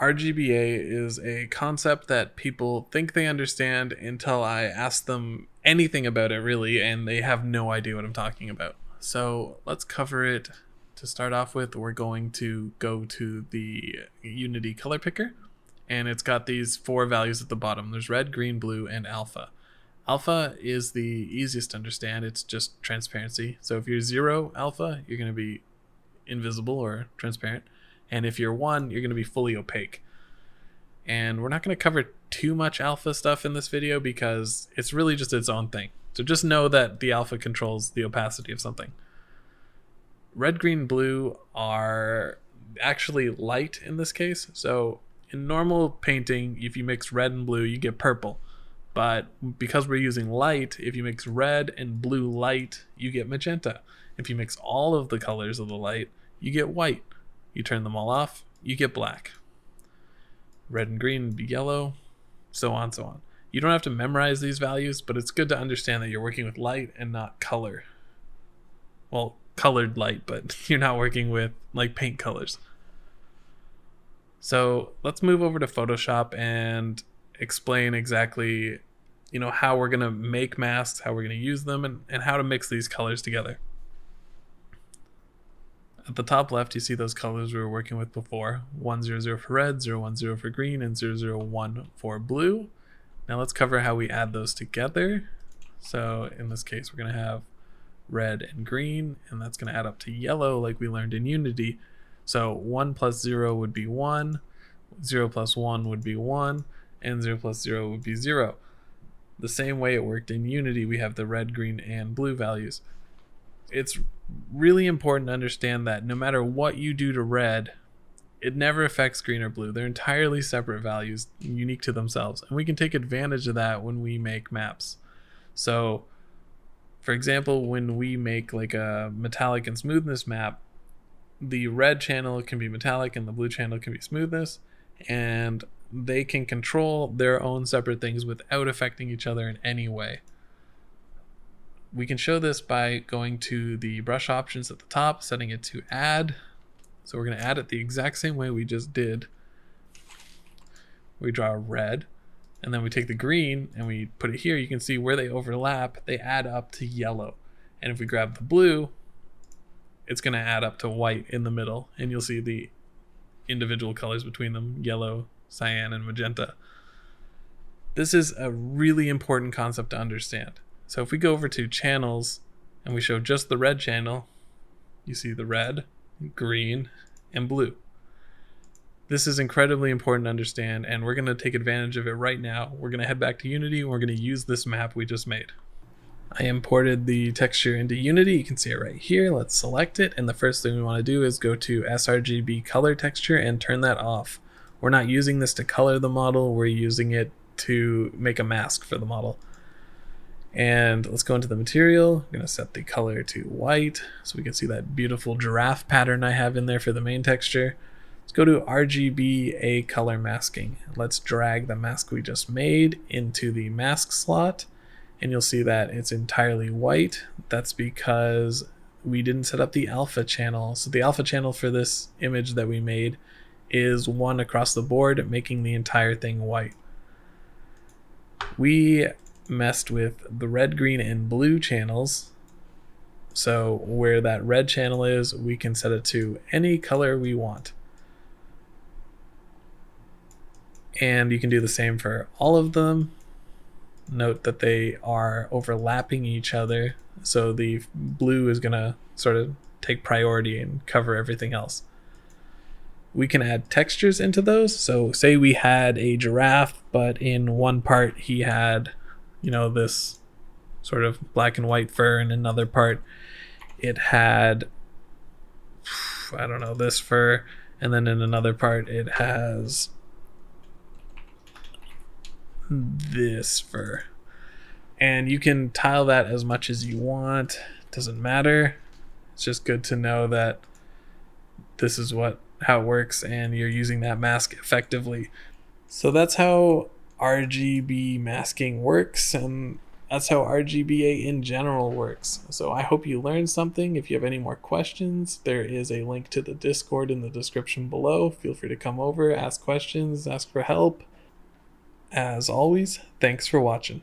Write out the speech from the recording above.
RGBA is a concept that people think they understand until I ask them anything about it, really, and they have no idea what I'm talking about. So let's cover it. To start off with, we're going to go to the Unity color picker, and it's got these four values at the bottom. There's red, green, blue, and alpha. Alpha is the easiest to understand. It's just transparency. So if you're 0 alpha, you're going to be invisible or transparent. And if you're 1, you're going to be fully opaque. And we're not going to cover too much alpha stuff in this video because it's really just its own thing. So just know that the alpha controls the opacity of something. Red, green, blue are actually light in this case. So in normal painting, if you mix red and blue, you get purple. But because we're using light, if you mix red and blue light, you get magenta. If you mix all of the colors of the light, you get white. You turn them all off, you get black. Red and green would be yellow, so on, so on. You don't have to memorize these values, but it's good to understand that you're working with light and not color. Well, colored light, but you're not working with like paint colors. So let's move over to Photoshop and explain exactly, how we're going to make masks, how we're going to use them, and how to mix these colors together. At the top left, you see those colors we were working with before. 100 for red, 010 for green, and 001 for blue. Now let's cover how we add those together. So in this case, we're going to have red and green, and that's going to add up to yellow like we learned in Unity. So 1 plus 0 would be 1, 0 plus 1 would be 1, and 0 plus 0 would be 0. The same way it worked in Unity, we have the red, green, and blue values. It's really important to understand that no matter what you do to red, it never affects green or blue. They're entirely separate values, unique to themselves, and we can take advantage of that when we make maps. So for example, when we make like a metallic and smoothness map, the red channel can be metallic and the blue channel can be smoothness, and they can control their own separate things without affecting each other in any way. We can show this by going to the brush options at the top, setting it to add. So we're going to add it the exact same way we just did. We draw red, and then we take the green and we put it here. You can see where they overlap, they add up to yellow. And if we grab the blue, it's going to add up to white in the middle, and you'll see the individual colors between them: yellow, cyan, and magenta. This is a really important concept to understand. So if we go over to channels and we show just the red channel, you see the red, green, and blue. This is incredibly important to understand, and we're going to take advantage of it right now. We're going to head back to Unity, and we're going to use this map we just made. I imported the texture into Unity. You can see it right here. Let's select it, and the first thing we want to do is go to sRGB color texture and turn that off. We're not using this to color the model, we're using it to make a mask for the model. And let's go into the material. I'm going to set the color to white so we can see that beautiful giraffe pattern I have in there for the main texture. Let's go to RGBA color masking. Let's drag the mask we just made into the mask slot, and you'll see that it's entirely white. That's because we didn't set up the alpha channel. So the alpha channel for this image that we made is 1 across the board, making the entire thing white. We messed with the red, green, and blue channels. So where that red channel is, we can set it to any color we want. And you can do the same for all of them. Note that they are overlapping each other, so the blue is going to sort of take priority and cover everything else. We can add textures into those. So say we had a giraffe, but in one part he had this sort of black and white fur, and another part it had, this fur, and then in another part it has this fur. And you can tile that as much as you want. It doesn't matter. It's just good to know that this is how it works, and you're using that mask effectively. So that's how RGB masking works, and That's how RGBA in general works. So I hope you learned something. If you have any more questions, there is a link to the Discord in the description below. Feel free to come over, ask questions, ask for help. As always, thanks for watching.